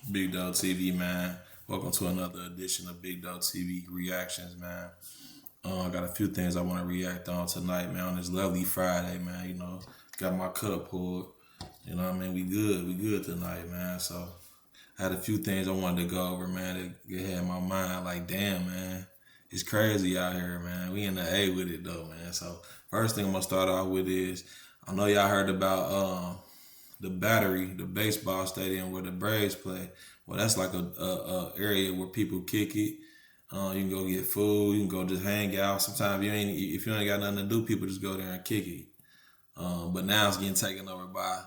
BigDoh TV, man. Welcome to another edition of BigDoh TV Reactions, man. I got a few things I want to react on tonight, man, on this lovely Friday, man. You know, got my cup pulled. You know what I mean? We good tonight, man. So I had a few things I wanted to go over, man, that had my mind like, damn, man, it's crazy out here, man. We in the A with it, though, man. So first thing I'm going to start off with is, I know y'all heard about the Battery, the baseball stadium where the Braves play. Well, that's like a area where people kick it. You can go get food. You can go just hang out. Sometimes if you ain't got nothing to do, people just go there and kick it. But now it's getting taken over by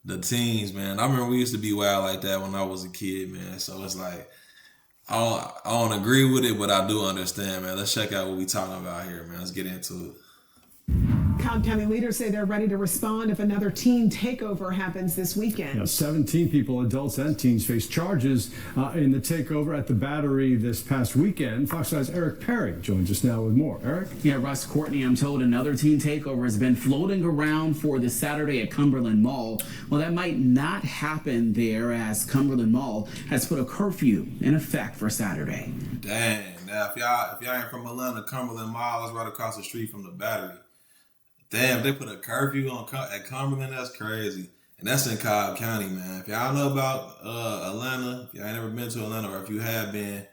the teens, man. I remember we used to be wild like that when I was a kid, man. So it's like, I don't agree with it, but I do understand, man. Let's check out what we talking about here, man. Let's get into it. Cobb County leaders say they're ready to respond if another teen takeover happens this weekend. Now, 17 people, adults and teens, face charges in the takeover at the Battery this past weekend. Fox 5's Eric Perry joins us now with more. Eric? Yeah, Russ, Courtney, I'm told another teen takeover has been floating around for this Saturday at Cumberland Mall. Well, that might not happen there, as Cumberland Mall has put a curfew in effect for Saturday. Dang. Now, if y'all ain't from Atlanta, Cumberland Mall is right across the street from the Battery. Damn, they put a curfew at Cumberland. That's crazy. And that's in Cobb County, man. If y'all know about Atlanta, if y'all ain't never been to Atlanta, or if you have been,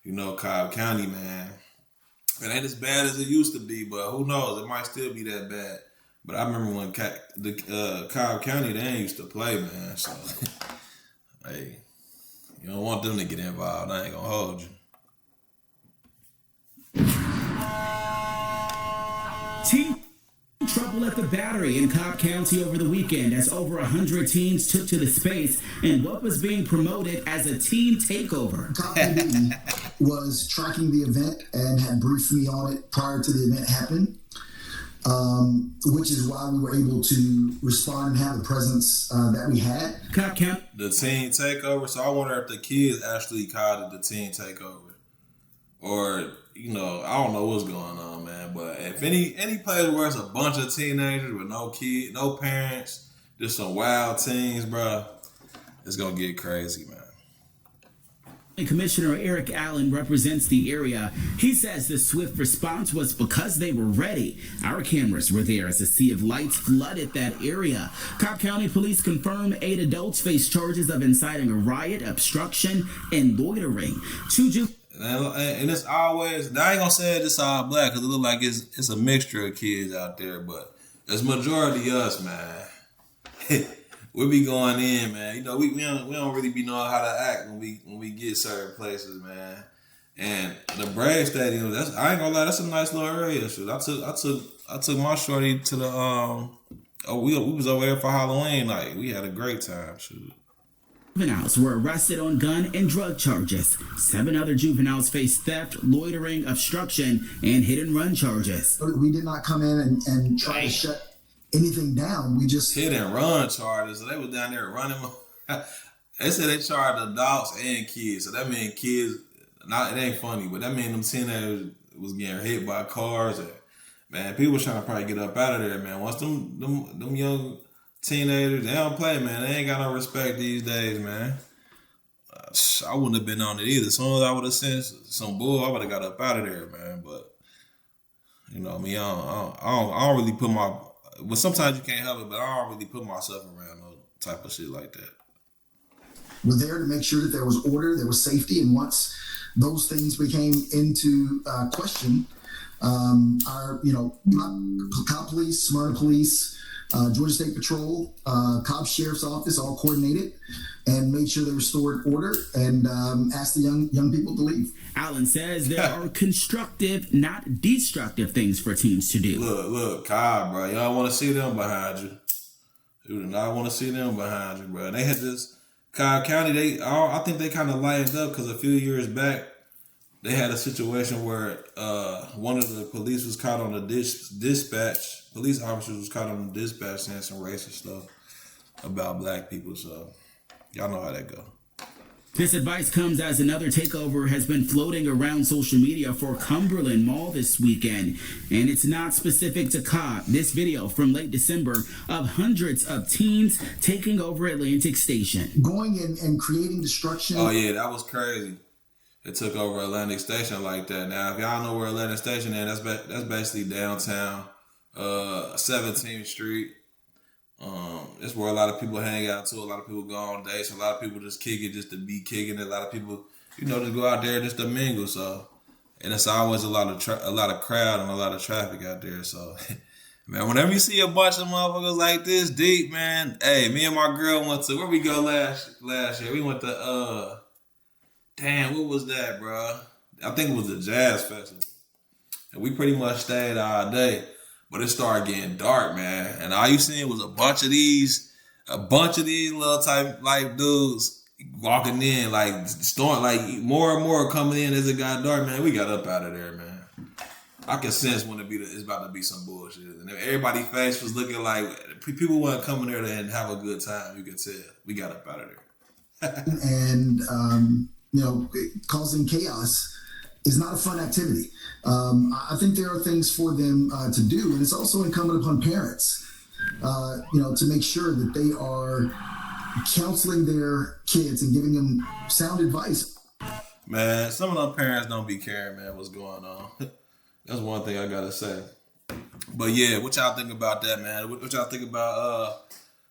you know Cobb County, man. It ain't as bad as it used to be, but who knows? It might still be that bad. But I remember when Cobb County, they ain't used to play, man. So, hey, you don't want them to get involved. I ain't gonna hold you. Trouble at the Battery in Cobb County over the weekend as over 100 teens took to the space in what was being promoted as a teen takeover. Cobb PD was tracking the event and had briefed me on it prior to the event happening, which is why we were able to respond and have the presence that we had. Cobb County. The teen takeover. So I wonder if the kids actually called it the teen takeover, or you know, I don't know what's going on, man. But if any place where it's a bunch of teenagers with no kids, no parents, just some wild teens, bro, it's gonna get crazy, man. Commissioner Eric Allen represents the area. He says the swift response was because they were ready. Our cameras were there as a sea of lights flooded that area. Cobb County Police confirm 8 adults face charges of inciting a riot, obstruction, and loitering. And it's always, I ain't gonna say it's all black, because it look like it's a mixture of kids out there, but it's majority us, man. We be going in, man. You know, we don't really be knowing how to act when we get certain places, man. And the Brave Stadium, I ain't gonna lie, that's a nice little area. Shoot, I took my shorty to the we was over there for Halloween night. We had a great time, shoot. Juveniles were arrested on gun and drug charges. 7 other juveniles faced theft, loitering, obstruction, and hit-and-run charges. We did not come in and try to shut anything down. We just hit-and-run charges. So they was down there running. They said they charged adults and kids. So that means kids. It ain't funny, but that means them teenagers was getting hit by cars. And, man, people was trying to probably get up out of there, man. Once them young teenagers, they don't play, man. They ain't got no respect these days, man. I wouldn't have been on it either. As soon as I would have seen some bull, I would have got up out of there, man. But, you know me, I don't really put my... Well, sometimes you can't help it, but I don't really put myself around no type of shit like that. We're there to make sure that there was order, there was safety, and once those things became into question, our, Cobb Police, Smyrna Police, Georgia State Patrol, Cobb Sheriff's Office all coordinated and made sure they restored order and asked the young people to leave. Allen says there are constructive, not destructive things for teams to do. Look, Cobb, bro, y'all want to see them behind you. You do not want to see them behind you, bro. They had this Cobb County. I think they kind of lightened up because a few years back they had a situation where one of the police was caught on the dispatch. Police officers was caught on the dispatch saying some racist stuff about black people. So y'all know how that go. This advice comes as another takeover has been floating around social media for Cumberland Mall this weekend, and it's not specific to Cobb. This video from late December of hundreds of teens taking over Atlantic Station. Going in and creating destruction. Oh yeah, that was crazy. It took over Atlantic Station like that. Now, if y'all know where Atlantic Station is, that's basically downtown, 17th Street. It's where a lot of people hang out too. A lot of people go on dates. A lot of people just kick it just to be kicking it. A lot of people, just go out there just to mingle. So, and it's always a lot of crowd and a lot of traffic out there. So, man, whenever you see a bunch of motherfuckers like this deep, man. Hey, me and my girl went to where we go last year. We went to damn, what was that, bro? I think it was the Jazz Festival, and we pretty much stayed all day. But it started getting dark, man. And all you seen was a bunch of these little type like dudes walking in, like storm, like more and more coming in as it got dark, man. We got up out of there, man. I could sense when it's about to be some bullshit. And everybody's face was looking like people weren't coming there to have a good time. You could tell. We got up out of there. And causing chaos is not a fun activity. I think there are things for them to do, and it's also incumbent upon parents, to make sure that they are counseling their kids and giving them sound advice. Man, some of them parents don't be caring, man, what's going on. That's one thing I gotta say. But yeah, what y'all think about that, man? What y'all think about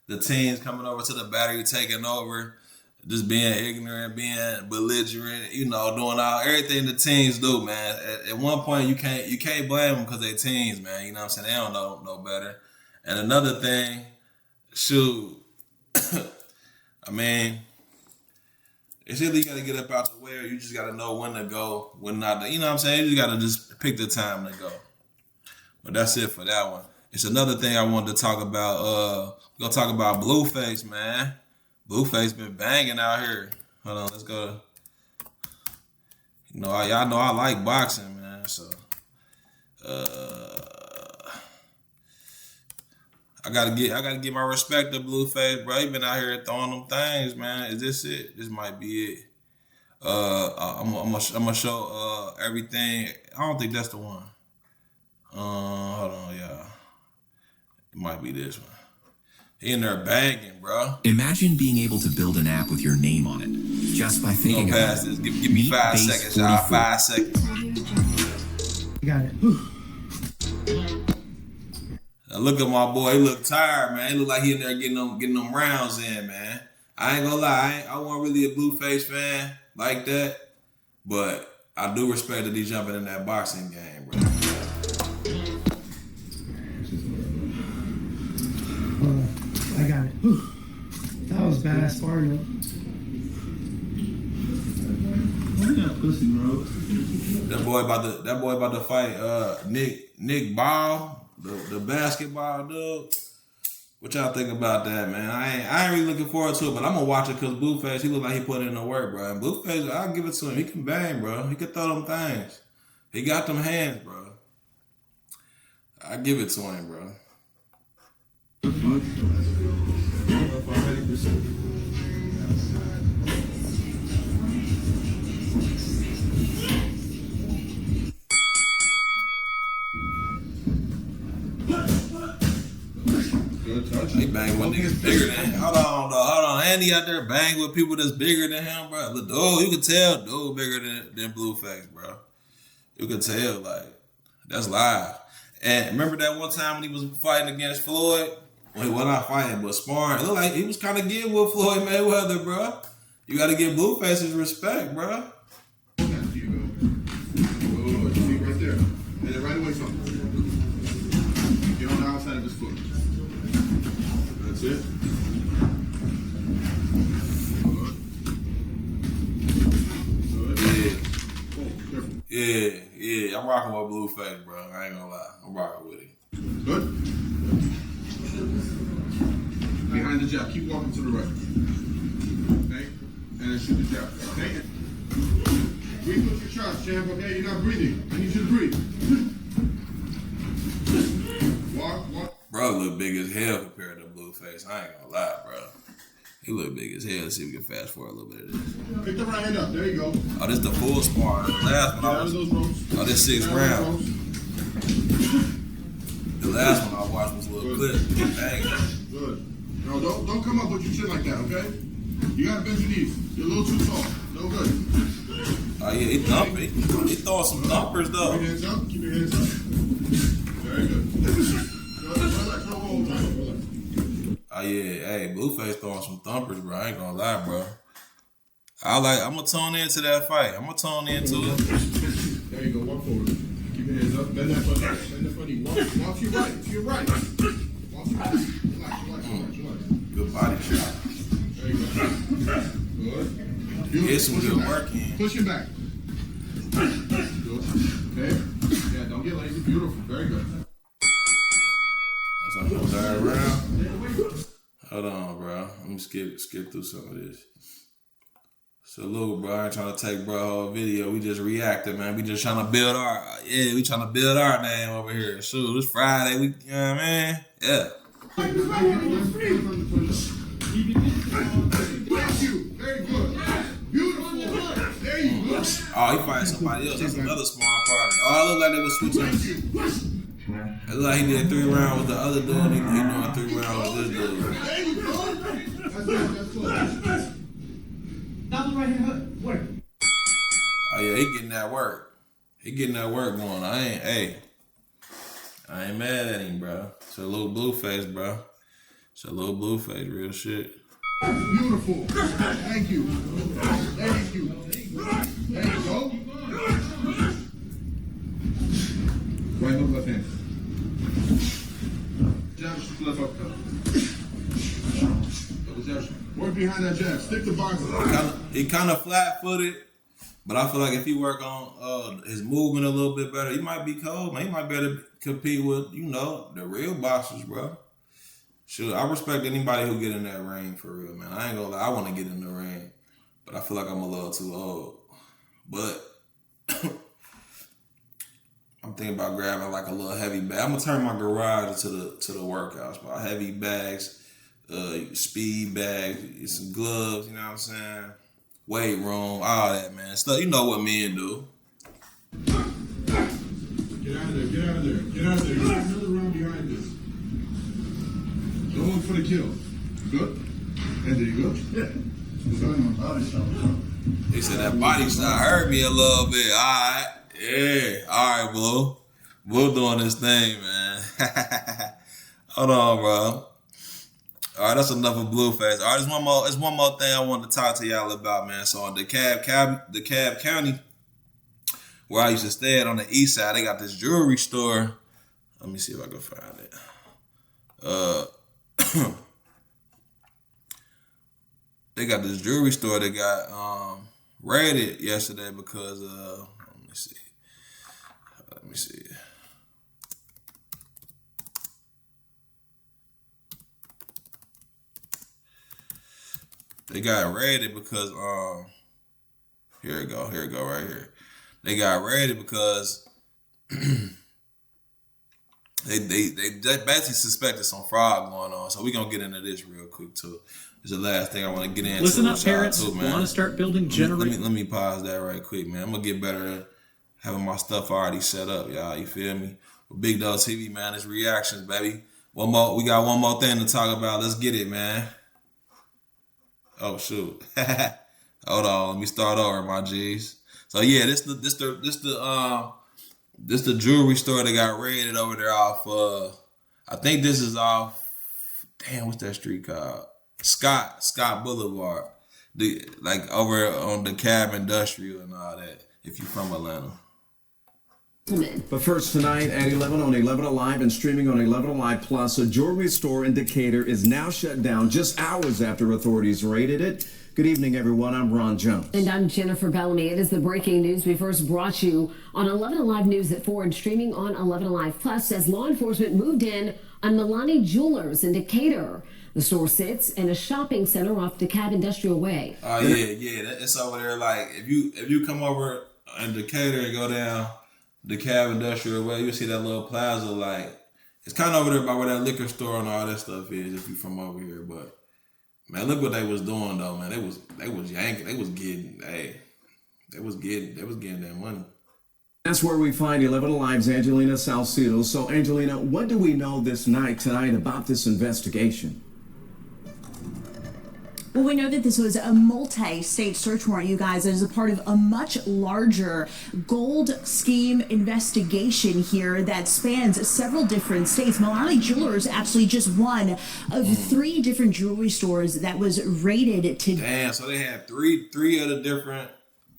the teens coming over to the Battery, taking over? Just being ignorant, being belligerent, doing everything the teens do, man. At one point, you can't blame them because they teens, man. You know what I'm saying? They don't know no better. And another thing, shoot, I mean, it's either you got to get up out the way or you just got to know when to go, when not to. You know what I'm saying? You just got to just pick the time to go. But that's it for that one. It's another thing I wanted to talk about. We're going to talk about Blueface, man. Blueface been banging out here. Hold on, let's go. Y'all know I like boxing, man. So, I gotta get my respect to Blueface, bro. He been out here throwing them things, man. Is this it? This might be it. I'm gonna show everything. I don't think that's the one. Hold on, y'all. It might be this one. He in there banging, bro. Imagine being able to build an app with your name on it just by thinking about this. Give me 5 seconds, y'all. 5 seconds. You got it. Now look at my boy. He look tired, man. He look like he in there getting them rounds in, man. I ain't gonna lie. I wasn't really a Blueface fan like that, but I do respect that he's jumping in that boxing game, bro. I got it. That was badass sparring. That boy about to fight Nick Ball, the basketball dude. What y'all think about that, man? I ain't really looking forward to it, but I'm gonna watch it because Blueface, he look like he put in the work, bro. And Blueface, I'll give it to him. He can bang, bro. He can throw them things. He got them hands, bro. I give it to him, bro. He bang with niggas bigger than him. Hold on. Andy out there bang with people that's bigger than him, bro. Look, you can tell dude bigger than Blueface, bro. You can tell, like, that's live. And remember that one time when he was fighting against Floyd? Well, he was not fighting, but sparring. It looked like he was kind of getting with Floyd Mayweather, bro. You got to give Blueface his respect, bro. There you go. Oh, see right there. And then right away, something. Get on the outside of his foot. That's it. Good. Yeah. I'm rocking with Blueface, bro. I ain't gonna lie. I'm rocking with him. Good. Behind the jab. Keep walking to the right. Okay? And then shoot the jab. Okay? Breathe with your chest, champ. Okay? You're not breathing. I need you to breathe. Walk. Bro look big as hell compared to Blueface. I ain't gonna lie, bro. He look big as hell. Let's see if we can fast forward a little bit of this. Pick the right hand up. There you go. Oh, this the full spar. The last one Get I out of was. those ropes. Oh, this 6th Get out of round. those The last one I watched was a little clip. Dang. ropes. Good. No, don't come up with your chin like that, okay? You gotta bend your knees. You're a little too tall. No good. Oh yeah, he thumping. He throwing some thumpers though. Keep your hands up. Keep your hands up. Very good. Good. Relax. No hold time. Relax. Oh yeah, hey, Blueface throwing some thumpers, bro. I ain't gonna lie, bro. I'm gonna tune into that fight. I'm gonna tune into it. There you go. Walk forward. Keep your hands up. Bend that foot. Bend that foot. Walk to your right. To your right. Walk to your right. Relax. Good body shot. There you go. Good. Beautiful. Get some Push good it back. work in. Push it back. Good. Okay. Yeah, don't get lazy. Beautiful. Very good. That's on the 3rd round. Hold on, bro. Let me skip through some of this. Salute, bro. I ain't trying to take bro whole video. We just reacted, man. We just trying to build our name over here. Shoot, it's Friday. You know what I mean? Yeah. Bless you. Very good. Beautiful. There you go. Oh, he fighting somebody else. That's another small party. Oh, it looked like they was switching. It looked like he did 3 rounds with the other dude. He doing 3 rounds with this dude. There you go. That's good. Not the right hand hook. Work. Oh yeah, he getting that work. He getting that work going. I ain't mad at him, bro. It's a little Blueface, bro. It's a little Blueface, real shit. Beautiful. Thank you. Thank you. There you go. Right hook, left hand. Jab, left uppercut. Double jab. Work behind that jab. Stick to boxing. He kind of flat-footed, but I feel like if he work on his movement a little bit better, he might be cold, man. He might be able to compete with, the real boxers, bro. Sure, I respect anybody who get in that ring for real, man. I ain't gonna lie, I want to get in the ring, but I feel like I'm a little too old. But I'm thinking about grabbing like a little heavy bag. I'm gonna turn my garage into the workouts, bro. Heavy bags, speed bags, some gloves, you know what I'm saying? Weight room, all that, man. Stuff, you know what men do. Get out of there. Get out of there. Get out of there. You got another round behind this. Don't look for the kill. Good. And there you go. Yeah. He said that body shot hurt me a little bit. All right. Yeah. All right, Blue. Blue doing this thing, man. Hold on, bro. All right, that's enough of Blueface. All right, there's one more thing I wanted to talk to y'all about, man. So on DeKalb County, where I used to stay at on the east side, they got this jewelry store. Let me see if I can find it. They got this jewelry store that got raided yesterday because let me see. They got raided because here it go right here. They got raided because they basically suspected some fraud going on. So we're gonna get into this real quick too. It's the last thing I want to get into. Listen up, parents. Want to start building Let me pause that right quick, man. I'm gonna get better at having my stuff already set up, y'all. You feel me? With BigDoh TV, man, it's reactions, baby. We got one more thing to talk about. Let's get it, man. Oh shoot. Hold on, let me start over, my G's. So yeah, this the jewelry store that got raided over there off I think this is off, damn, what's that street called? Scott Boulevard. Like over on DeKalb Industrial and all that, if you're from Atlanta. But first tonight at 11 on 11 Alive and streaming on 11 Alive Plus, a jewelry store in Decatur is now shut down just hours after authorities raided it. Good evening, everyone. I'm Ron Jones. And I'm Jennifer Bellamy. It is the breaking news we first brought you on 11 Alive News at 4 and streaming on 11 Alive Plus as law enforcement moved in on Milani Jewelers in Decatur. The store sits in a shopping center off DeKalb Industrial Way. Oh yeah. It's over there. Like if you come over in Decatur and go down DeKalb Industrial Way, you'll see that little plaza. Like it's kind of over there by where that liquor store and all that stuff is. If you're from over here, but Man, look what they was doing though, man. They was yanking. They was getting that money. That's where we find 11 Alive's Angelina Salcido. So, Angelina, what do we know tonight about this investigation? Well, we know that this was a multi-state search warrant, you guys, as a part of a much larger gold scheme investigation here that spans several different states. Milani Jewelers actually just one of 3 different jewelry stores that was raided to. Damn, so they had three of the different.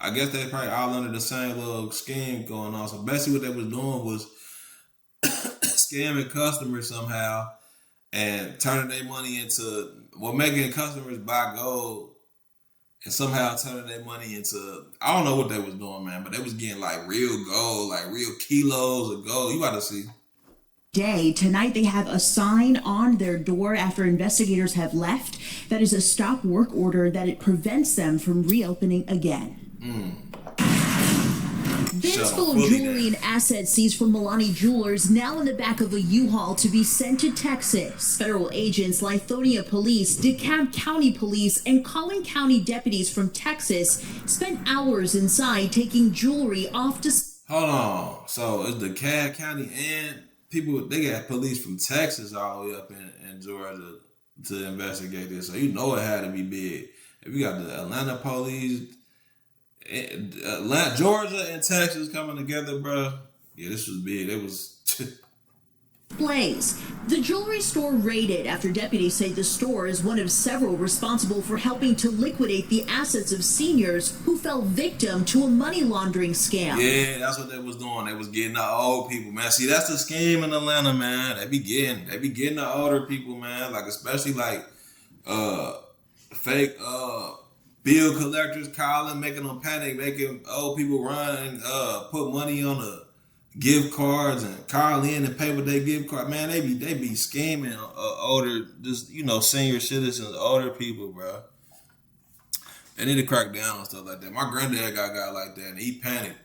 I guess they probably all under the same little scheme going on. So basically, what they was doing was scamming customers somehow and turning their money into. Well, making customers buy gold and somehow turning their money into, I don't know what they was doing, man, but they was getting like real gold, like real kilos of gold. You got to see. Tonight they have a sign on their door after investigators have left. That is a stop work order that it prevents them from reopening again. Bins full of jewelry and assets seized from Milani Jewelers now in the back of a U-Haul to be sent to Texas. Federal agents, Lithonia Police, DeKalb County Police, and Collin County deputies from Texas spent hours inside taking jewelry off to... Hold on. So it's DeKalb County and people, they got police from Texas all the way up in Georgia to investigate this. So you know it had to be big. If you got the Atlanta police... Georgia and Texas coming together, bro. Yeah, this was big. It was Blaze. The jewelry store raided after deputies say the store is one of several responsible for helping to liquidate the assets of seniors who fell victim to a money laundering scam. Yeah, that's what they was doing. They was getting the old people, man. See, that's the scheme in Atlanta, man. They be getting the older people, man. Like especially like fake bill collectors calling, making them panic, making old people run and put money on the gift cards and call in and pay with their gift card. Man, they be scheming older, just senior citizens, older people, bro. They need to crack down on stuff like that. My granddad got like that, and he panicked.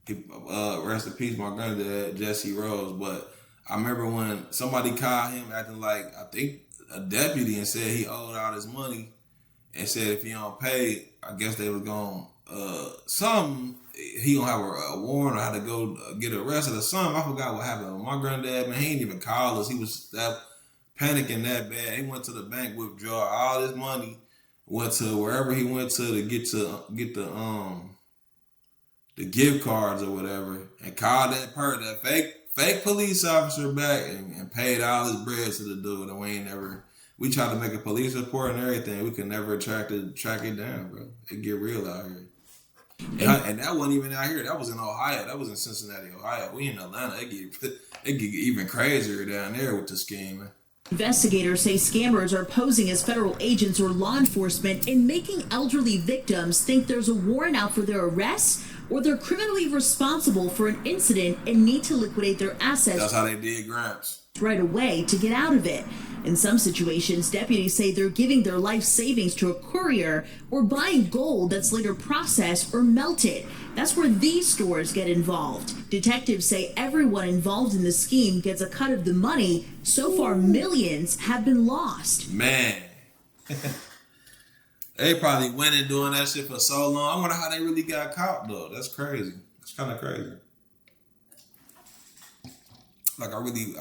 Rest in peace, my granddad, Jesse Rose. But I remember when somebody called him acting like, I think a deputy, and said he owed all his money. And said if he don't pay, I guess they was going he gonna have a warrant or how to go get arrested or something. I forgot what happened. My granddad, man, he didn't even call us. He was panicking that bad. He went to the bank, withdraw all his money, went to wherever he went to get the gift cards or whatever, and called that fake police officer back and paid all his bread to the dude. And we tried to make a police report and everything. We could never track it down, bro. It get real out here. And that wasn't even out here. That was in Ohio. That was in Cincinnati, Ohio. We in Atlanta. It get even crazier down there with the scheme, man. Investigators say scammers are posing as federal agents or law enforcement and making elderly victims think there's a warrant out for their arrest or they're criminally responsible for an incident and need to liquidate their assets. That's how they did Gramps. Right away to get out of it. In some situations, deputies say they're giving their life savings to a courier or buying gold that's later processed or melted. That's where these stores get involved. Detectives say everyone involved in the scheme gets a cut of the money. So far, millions have been lost. Man. They probably went in doing that shit for so long. I wonder how they really got caught, though. That's crazy. It's kind of crazy. Like, I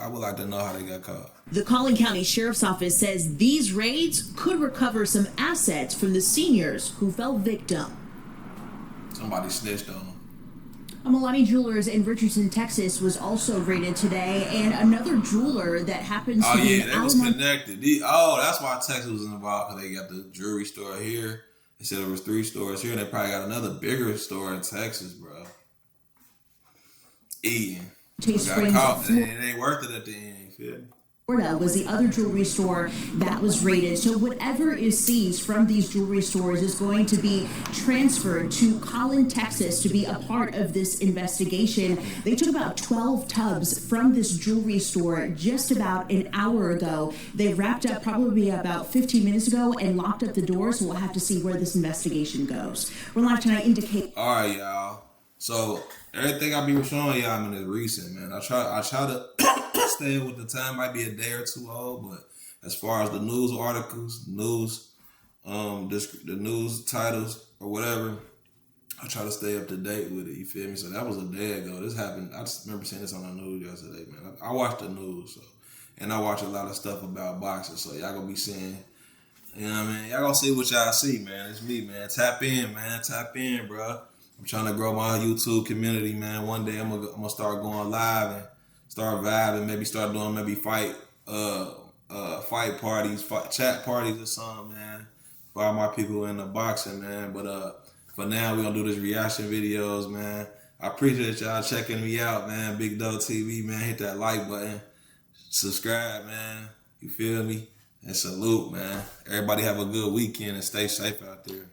would like to know how they got caught. The Collin County Sheriff's Office says these raids could recover some assets from the seniors who fell victim. Somebody snitched on them. Milani Jewelers in Richardson, Texas was also raided today, and another jeweler that happens to be... Oh, yeah, they was connected. That's why Texas was involved, because they got the jewelry store here. They said there was 3 stores here, and they probably got another bigger store in Texas, bro. Got caught, and it ain't worth it at the end, you feel me? Florida was the other jewelry store that was raided. So whatever is seized from these jewelry stores is going to be transferred to Collin, Texas to be a part of this investigation. They took about 12 tubs from this jewelry store just about an hour ago. They wrapped up probably about 15 minutes ago and locked up the doors. So we'll have to see where this investigation goes. We're live tonight indicate. All right, y'all. So everything I be showing y'all, man, is recent, man. I try to stay with the time. Might be a day or two old, but as far as the news articles, news the news titles or whatever. I try to stay up to date with it, you feel me? So that was a day ago. This happened, I just remember seeing this on the news yesterday, man. I watch the news, so, and I watch a lot of stuff about boxing, so y'all gonna be seeing, you know what I mean? Y'all gonna see what y'all see, man. It's me, man. Tap in, bro. I'm trying to grow my YouTube community, man. One day I'm gonna start going live and start vibing, maybe start doing fight parties, chat parties or something, man. For all my people in the boxing, man. But for now, we're gonna do this reaction videos, man. I appreciate y'all checking me out, man. BigDoh TV, man. Hit that like button. Subscribe, man. You feel me? And salute, man. Everybody have a good weekend and stay safe out there.